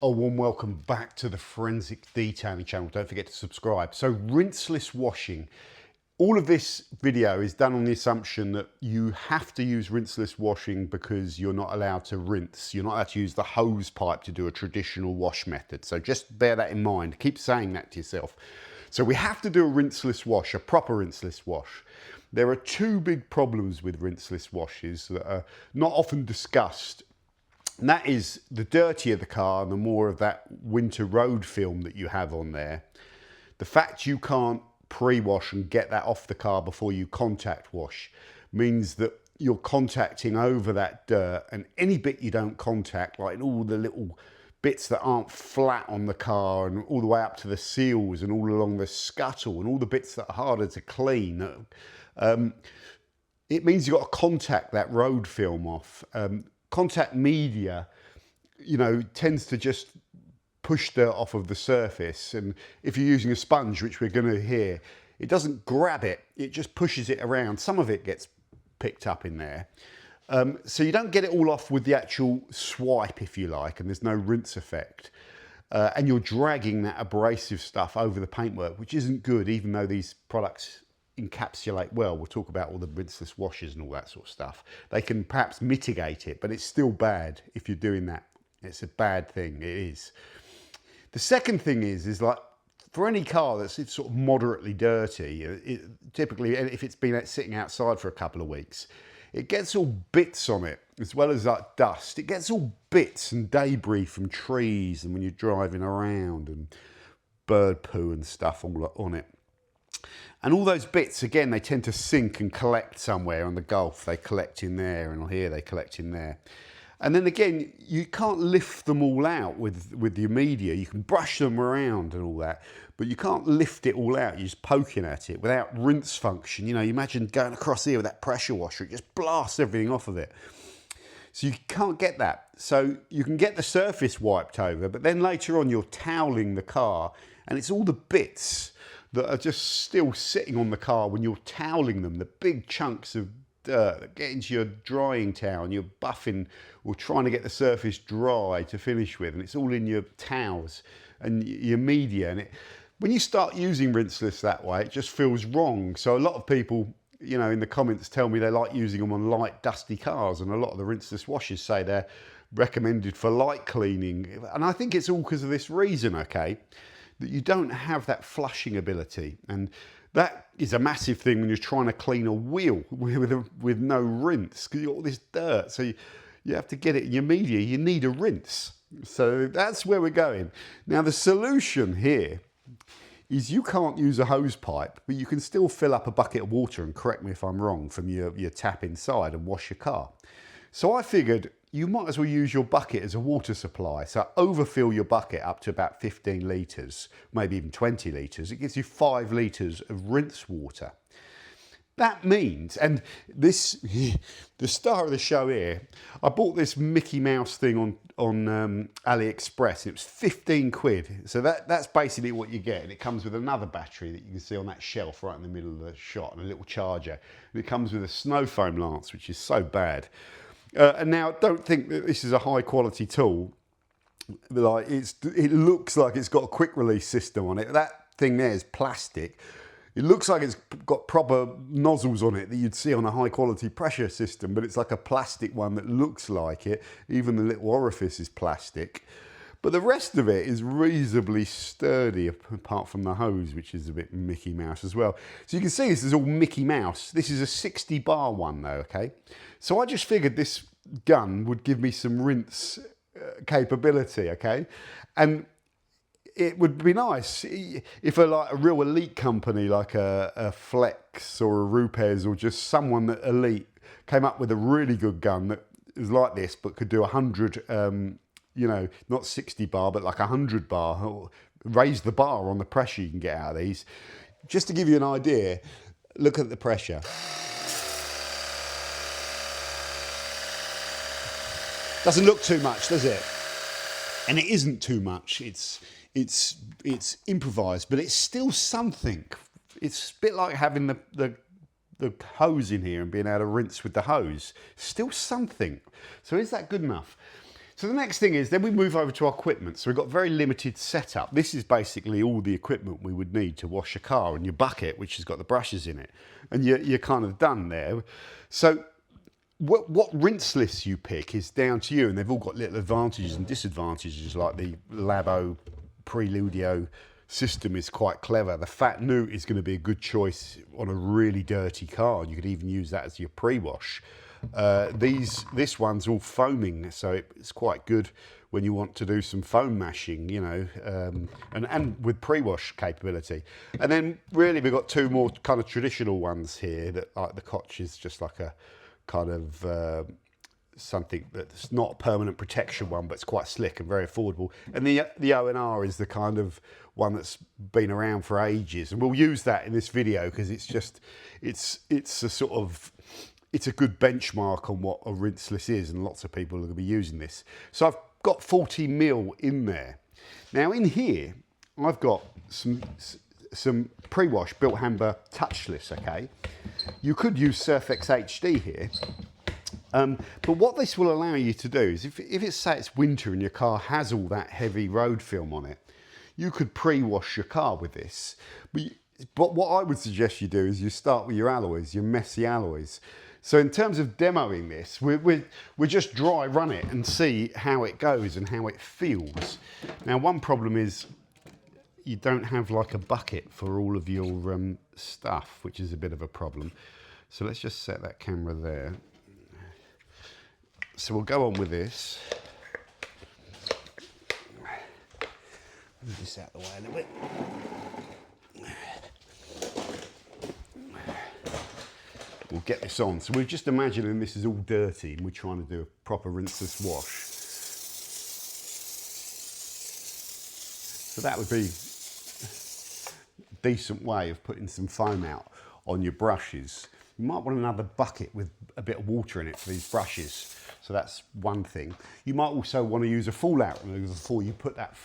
A warm welcome back to the Forensic Detailing channel. Don't forget to subscribe. So rinseless washing. All of this video is done on the assumption that you have to use rinseless washing because you're not allowed to rinse. You're not allowed to use the hose pipe to do a traditional wash method. So just bear that in mind. Keep saying that to yourself. So we have to do a rinseless wash, a proper rinseless wash. There are two big problems with rinseless washes that are not often discussed. And that is the dirtier the car, the more of that winter road film that you have on there. The fact you can't pre-wash and get that off the car before you contact wash means that you're contacting over that dirt, and any bit you don't contact, like all the little bits that aren't flat on the car and all the way up to the seals and all along the scuttle and all the bits that are harder to clean, it means you've got to contact that road film off. Contact media, you know, tends to just push dirt off of the surface, and if you're using a sponge, which we're going to hear, it doesn't grab it, it just pushes it around. Some of it gets picked up in there, so you don't get it all off with the actual swipe, if you like, and there's no rinse effect, and you're dragging that abrasive stuff over the paintwork, which isn't good, even though these products encapsulate well. We'll talk about all the rinseless washes and all that sort of stuff. They can perhaps mitigate it, but it's still bad if you're doing that. It's a bad thing, it is. The second thing is like, for any car that's sort of moderately dirty, typically if it's been sitting outside for a couple of weeks, it gets all bits on it, as well as like dust. It gets all bits and debris from trees and when you're driving around, and bird poo and stuff all on it. And all those bits, again, they tend to sink and collect somewhere on the Gulf. They collect in there, and here they collect in there. And then again, you can't lift them all out with your media. You can brush them around and all that, but you can't lift it all out. You're just poking at it without rinse function. You know, you imagine going across here with that pressure washer, it just blasts everything off of it. So you can't get that. So you can get the surface wiped over, but then later on you're toweling the car, and it's all the bits that are just still sitting on the car when you're toweling them, the big chunks of dirt that get into your drying towel, and you're buffing or trying to get the surface dry to finish with, and it's all in your towels and your media. And when you start using rinseless that way, it just feels wrong. So a lot of people, you know, in the comments tell me they like using them on light, dusty cars, and a lot of the rinseless washes say they're recommended for light cleaning. And I think it's all because of this reason, okay? That you don't have that flushing ability, and that is a massive thing when you're trying to clean a wheel with no rinse, because you've got all this dirt, so you have to get it in your media. You need a rinse. So that's where we're going. Now the solution here is you can't use a hose pipe, but you can still fill up a bucket of water, and correct me if I'm wrong, from your tap inside and wash your car. So I figured you might as well use your bucket as a water supply. So overfill your bucket up to about 15 litres, maybe even 20 litres. It gives you 5 litres of rinse water. That means, and this, the star of the show here, I bought this Mickey Mouse thing on AliExpress. It was 15 quid. So that's basically what you get. And it comes with another battery that you can see on that shelf right in the middle of the shot, and a little charger. And it comes with a snow foam lance, which is so bad. And now, don't think that this is a high quality tool. Like it looks like it's got a quick release system on it. That thing there is plastic. It looks like it's got proper nozzles on it that you'd see on a high quality pressure system, but it's like a plastic one that looks like it. Even the little orifice is plastic. But the rest of it is reasonably sturdy, apart from the hose, which is a bit Mickey Mouse as well. So you can see this is all Mickey Mouse. This is a 60 bar one though, okay? So I just figured this gun would give me some rinse capability, okay? And it would be nice if a real elite company like a Flex or a Rupes, or just someone that elite came up with a really good gun that is like this but could do 100 you know, not 60 bar, but like 100 bar, or raise the bar on the pressure you can get out of these. Just to give you an idea, look at the pressure. Doesn't look too much, does it? And it isn't too much. It's improvised, but it's still something. It's a bit like having the hose in here and being able to rinse with the hose. Still something. So is that good enough? So the next thing is then we move over to our equipment. So we've got very limited setup. This is basically all the equipment we would need to wash a car, and your bucket, which has got the brushes in it. And you're kind of done there. So what rinseless you pick is down to you, and they've all got little advantages and disadvantages, like the Labo Preludio system is quite clever. The Phat Neut is going to be a good choice on a really dirty car. You could even use that as your pre-wash. This one's all foaming, so it's quite good when you want to do some foam mashing, you know, and with pre-wash capability. And then really we've got two more kind of traditional ones here, that like the Koch is just like a kind of something that's not a permanent protection one, but it's quite slick and very affordable. And the O&R is the kind of one that's been around for ages, and we'll use that in this video because it's just it's a sort of, it's a good benchmark on what a rinseless is, and lots of people are going to be using this. So I've got 40 mil in there. Now in here, I've got some pre-wash Bilt Hamber touchless, okay? You could use Surfex HD here. But what this will allow you to do is if it's, say it's winter and your car has all that heavy road film on it, you could pre-wash your car with this. But what I would suggest you do is you start with your alloys, your messy alloys. So in terms of demoing this, we just dry run it and see how it goes and how it feels. Now one problem is you don't have like a bucket for all of your stuff, which is a bit of a problem. So let's just set that camera there. So we'll go on with this. Move this out of the way a little bit. We'll get this on. So we're just imagining this is all dirty and we're trying to do a proper rinseless wash. So that would be a decent way of putting some foam out on your brushes. You might want another bucket with a bit of water in it for these brushes. So that's one thing. You might also want to use a fallout remover before you put that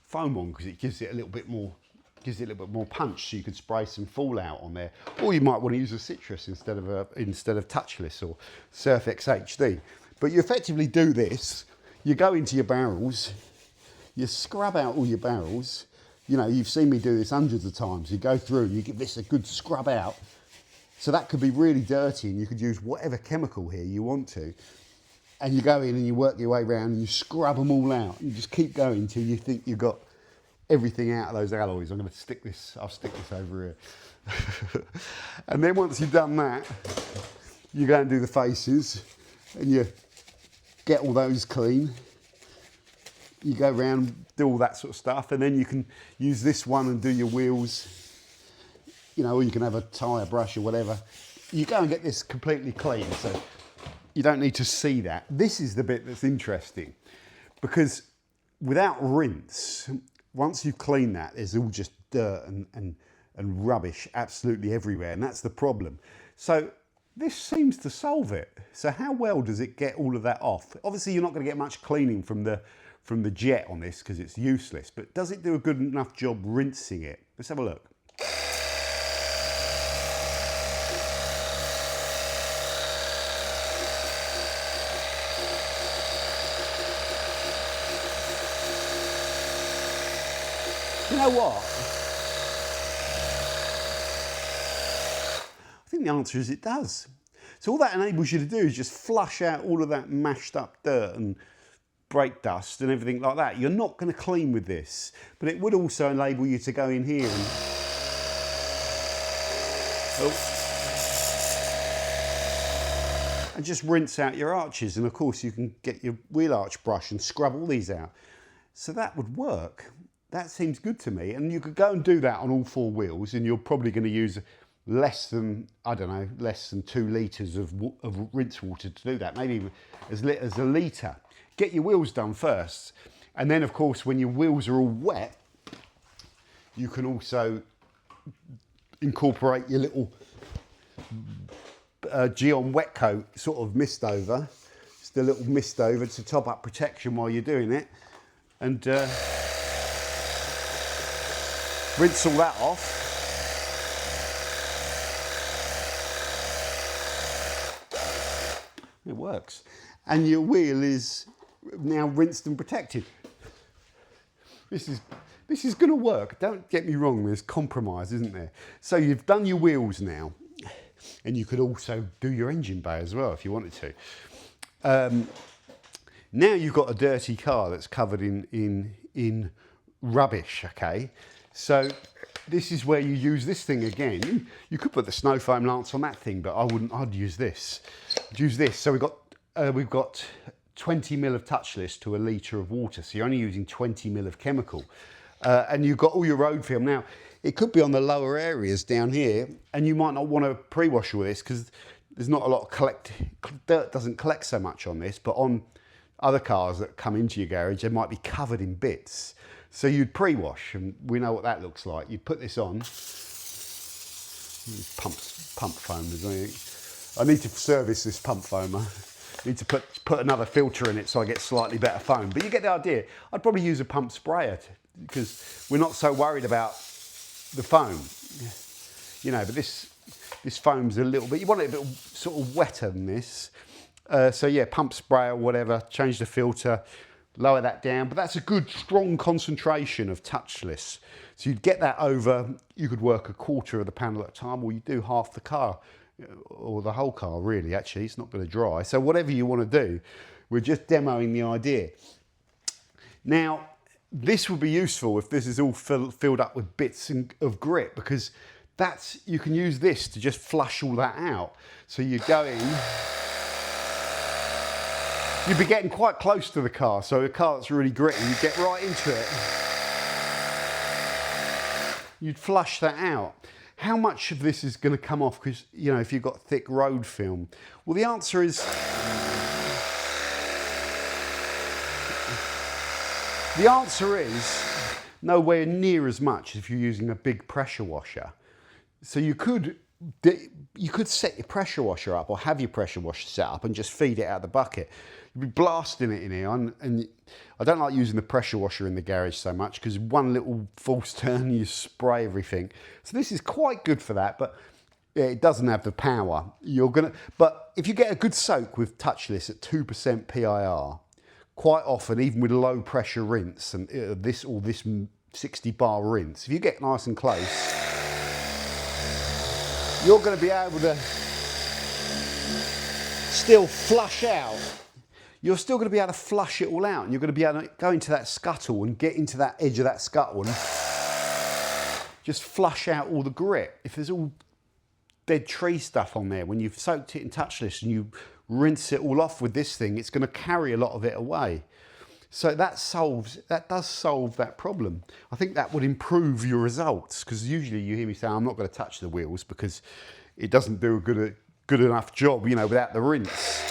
foam on, because it gives it a little bit more punch, so you could spray some fallout on there. Or you might want to use a citrus instead of touchless or Surfex HD. But you effectively do this, you go into your barrels, you scrub out all your barrels. You know, you've seen me do this hundreds of times. You go through, you give this a good scrub out. So that could be really dirty, and you could use whatever chemical here you want to. And you go in and you work your way around and you scrub them all out. You just keep going until you think you've got everything out of those alloys. I'll stick this over here. And then once you've done that, you go and do the faces and you get all those clean. You go around, do all that sort of stuff, and then you can use this one and do your wheels. You know, or you can have a tyre brush or whatever. You go and get this completely clean, so you don't need to see that. This is the bit that's interesting, because without rinse, once you've cleaned that, there's all just dirt and rubbish absolutely everywhere, and that's the problem. So this seems to solve it. So how well does it get all of that off? Obviously you're not going to get much cleaning from the jet on this because it's useless, but does it do a good enough job rinsing it? Let's have a look. You know what? I think the answer is it does. So all that enables you to do is just flush out all of that mashed up dirt and brake dust and everything like that. You're not going to clean with this, but it would also enable you to go in here and and just rinse out your arches. And of course you can get your wheel arch brush and scrub all these out. So that would work. That seems good to me. And you could go and do that on all four wheels, and you're probably going to use less than, I don't know, less than 2 litres of rinse water to do that. Maybe as little as a litre. Get your wheels done first. And then of course, when your wheels are all wet, you can also incorporate your little Gyeon Wet Coat sort of mist over. Just a little mist over to top up protection while you're doing it. And rinse all that off. It works. And your wheel is now rinsed and protected. This is going to work. Don't get me wrong, there's compromise, isn't there? So you've done your wheels now, and you could also do your engine bay as well if you wanted to. Now you've got a dirty car that's covered in rubbish, okay? So this is where you use this thing again. You could put the snow foam lance on that thing, but I wouldn't. I'd use this. Use this. So we've got 20 ml of touchless to a litre of water. So you're only using 20 ml of chemical. And you've got all your road film. Now, it could be on the lower areas down here, and you might not want to pre-wash with this because there's not a lot of dirt doesn't collect so much on this, but on other cars that come into your garage, they might be covered in bits. So you'd pre-wash, and we know what that looks like. You'd put this on. Pump foam, is anything. I need to service this pump foamer. I need to put another filter in it so I get slightly better foam. But you get the idea. I'd probably use a pump sprayer because we're not so worried about the foam. You know, but this foam's a little bit, you want it a bit sort of wetter than this. So yeah, pump spray or whatever, change the filter, lower that down. But that's a good strong concentration of touchless. So you'd get that over, you could work a quarter of the panel at a time, or you do half the car, or the whole car really, actually, it's not going to dry. So whatever you want to do, we're just demoing the idea. Now, this would be useful if this is all filled up with bits of grit, because you can use this to just flush all that out. So you go in, you'd be getting quite close to the car, so a car that's really gritty, you get right into it. You'd flush that out. How much of this is going to come off? Because, you know, if you've got thick road film. Well, the answer is nowhere near as much if you're using a big pressure washer. So you could set your pressure washer up, or have your pressure washer set up and just feed it out of the bucket. You'd be blasting it in here, and I don't like using the pressure washer in the garage so much because one little false turn, you spray everything. So this is quite good for that, but yeah, it doesn't have the power. But if you get a good soak with touchless at 2% PIR, quite often, even with low pressure rinse and this 60 bar rinse, if you get nice and close, you're going to be able to still flush out. You're still going to be able to flush it all out, and you're going to be able to go into that scuttle and get into that edge of that scuttle and just flush out all the grit. If there's all dead tree stuff on there, when you've soaked it in touchless and you rinse it all off with this thing, it's going to carry a lot of it away. So that does solve that problem. I think that would improve your results, because usually you hear me say I'm not going to touch the wheels because it doesn't do a good enough job, you know, without the rinse.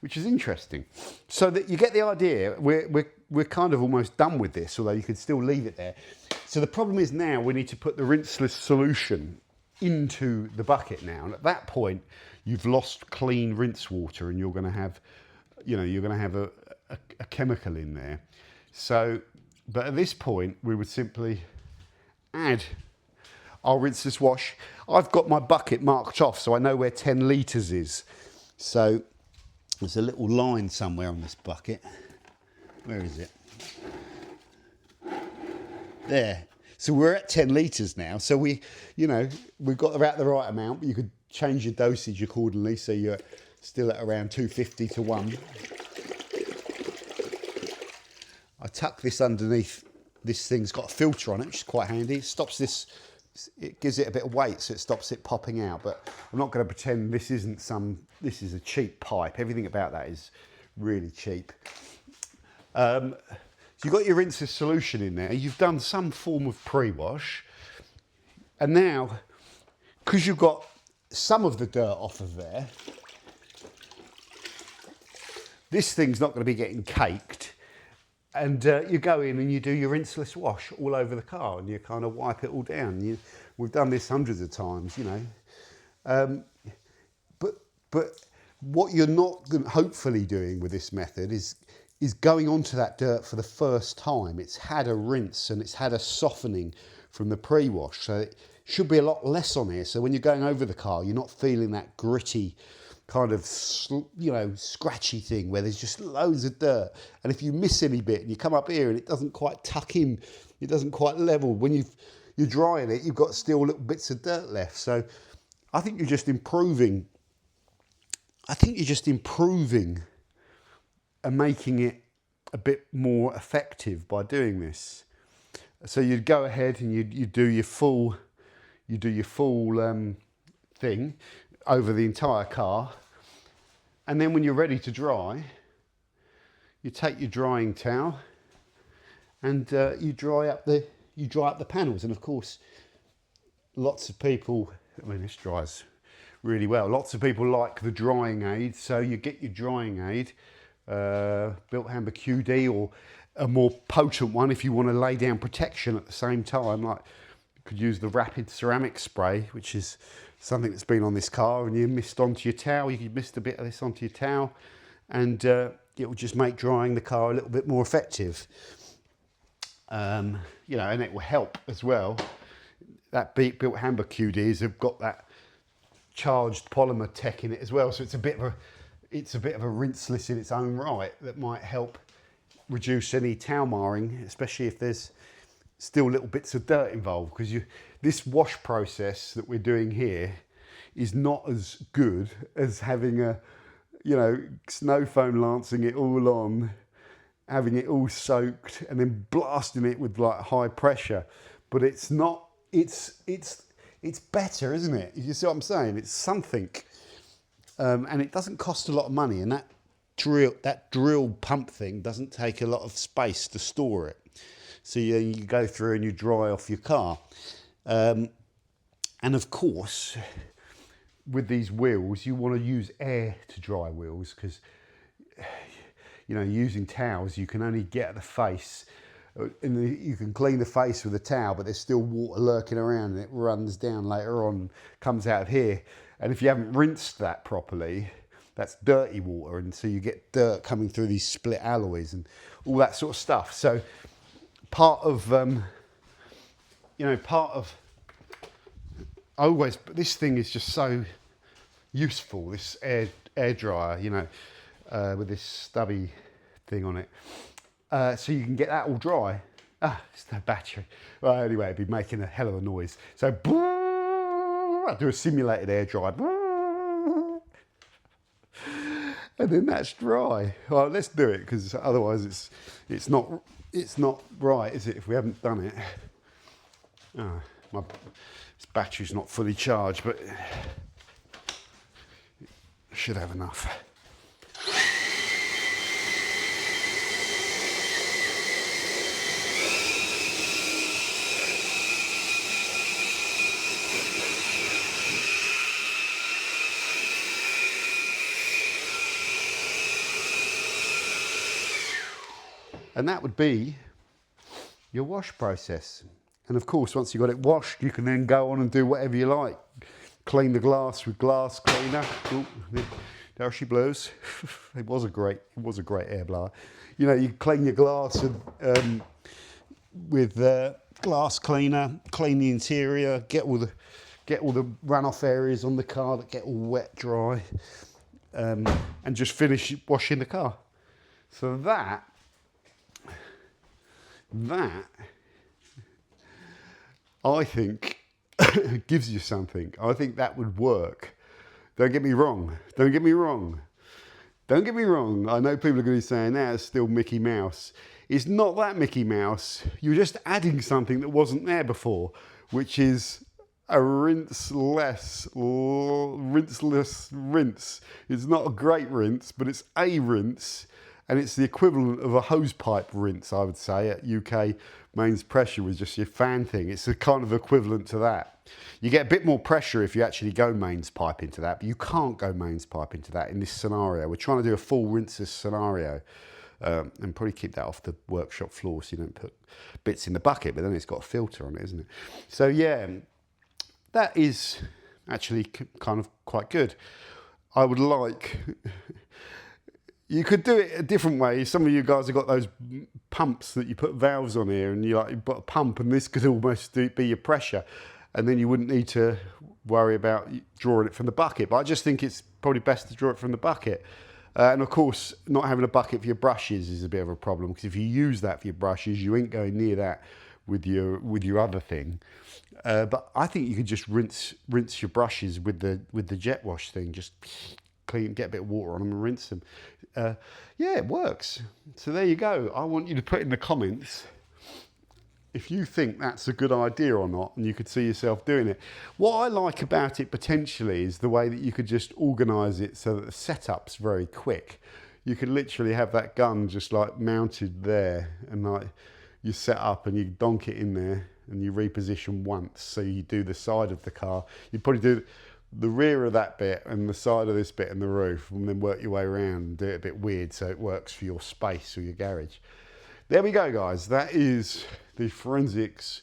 Which is interesting. So that you get the idea. We're kind of almost done with this, although you could still leave it there. So the problem is now we need to put the rinseless solution into the bucket now, and at that point you've lost clean rinse water, and you're going to have a chemical in there. So, but at this point we would simply add our rinseless wash. I've got my bucket marked off so I know where 10 litres is. So there's a little line somewhere on this bucket. Where is it? There. So we're at 10 litres now. So we've got about the right amount, but you could change your dosage accordingly. So you're still at around 250 to 1. I tuck this underneath. This thing's got a filter on it, which is quite handy. It stops this, it gives it a bit of weight, so it stops it popping out. But I'm not going to pretend this is a cheap pipe. Everything about that is really cheap. So you've got your rinseless solution in there. You've done some form of pre-wash. And now, because you've got some of the dirt off of there, this thing's not going to be getting caked. And you go in and you do your rinseless wash all over the car, and you kind of wipe it all down. We've done this hundreds of times, you know. But what you're not hopefully doing with this method is going onto that dirt for the first time. It's had a rinse and it's had a softening from the pre-wash. So it should be a lot less on here. So when you're going over the car, you're not feeling that gritty kind of, you know, scratchy thing where there's just loads of dirt. And if you miss any bit and you come up here and it doesn't quite tuck in, it doesn't quite level, when you're drying it, you've got still little bits of dirt left. So I think you're just improving. I think you're just improving and making it a bit more effective by doing this. So you'd go ahead and you do your full thing over the entire car, and then when you're ready to dry, you take your drying towel and you dry up the panels. And of course, lots of people, I mean, this dries really well. Lots of people like the drying aid, so you get your drying aid, Bilt Hamber QD, or a more potent one if you want to lay down protection at the same time. Like, you could use the rapid ceramic spray, which is something that's been on this car, and you mist onto your towel. You mist a bit of this onto your towel, and it will just make drying the car a little bit more effective. You know, and it will help as well. That Bilt Hamber QDs have got that charged polymer tech in it as well, so it's a bit of a rinseless in its own right that might help reduce any towel marring, especially if there's still little bits of dirt involved, because this wash process that we're doing here is not as good as having a, you know, snow foam lancing it all on, having it all soaked and then blasting it with like high pressure. But it's not, it's better, isn't it? You see what I'm saying? It's something, and it doesn't cost a lot of money, and that drill pump thing doesn't take a lot of space to store it. So you go through and you dry off your car. And of course, with these wheels, you want to use air to dry wheels, because, you know, using towels, you can only get at the face. And you can clean the face with a towel, but there's still water lurking around, and it runs down later on, comes out of here. And if you haven't rinsed that properly, that's dirty water, and so you get dirt coming through these split alloys and all that sort of stuff. So part of, this thing is just so useful, this air dryer, you know, with this stubby thing on it. So you can get that all dry. It's no battery. Well, anyway, it'd be making a hell of a noise. So I do a simulated air dry. And then that's dry. Well, let's do it, because otherwise it's not right, is it, if we haven't done it? This battery's not fully charged, but it should have enough. And that would be your wash process. And of course, once you've got it washed, you can then go on and do whatever you like. Clean the glass with glass cleaner. Ooh, there she blows. It was a great air blower. You know, you clean your glass with glass cleaner, clean the interior, get all the runoff areas on the car that get all wet, dry, and just finish washing the car. So that I think gives you something. I think that would work. Don't get me wrong. I know people are going to be saying, it's still Mickey Mouse. It's not that Mickey Mouse. You're just adding something that wasn't there before, which is a rinseless rinse. It's not a great rinse, but it's a rinse. And it's the equivalent of a hose pipe rinse, I would say, at UK mains pressure with just your fan thing. It's a kind of equivalent to that. You get a bit more pressure if you actually go mains pipe into that, but you can't go mains pipe into that in this scenario. We're trying to do a full rinseless scenario, and probably keep that off the workshop floor so you don't put bits in the bucket, but then it's got a filter on it, isn't it? So yeah, that is actually kind of quite good. I would like... You could do it a different way. Some of you guys have got those pumps that you put valves on here, and you've got a pump, and this could almost be your pressure, and then you wouldn't need to worry about drawing it from the bucket. But I just think it's probably best to draw it from the bucket. And of course, not having a bucket for your brushes is a bit of a problem, because if you use that for your brushes, you ain't going near that with your other thing. But I think you could just rinse your brushes with the jet wash thing. Just clean, get a bit of water on them and rinse them. Yeah, it works. So there you go. I want you to put in the comments if you think that's a good idea or not, and you could see yourself doing it. What I like about it potentially is the way that you could just organise it so that the setup's very quick. You could literally have that gun just like mounted there, and like you set up and you donk it in there and you reposition once. So you do the side of the car. You'd probably do the rear of that bit and the side of this bit and the roof, and then work your way around and do it a bit weird so it works for your space or your garage. There we go, guys. That is the forensics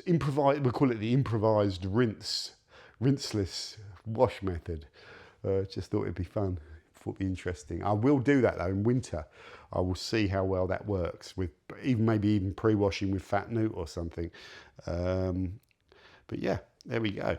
improvised. We'll call it the improvised rinseless wash method. Just thought it'd be fun. Thought it'd be interesting. I will do that though in winter. I will see how well that works with maybe even pre-washing with Phat Neut or something. But yeah, there we go.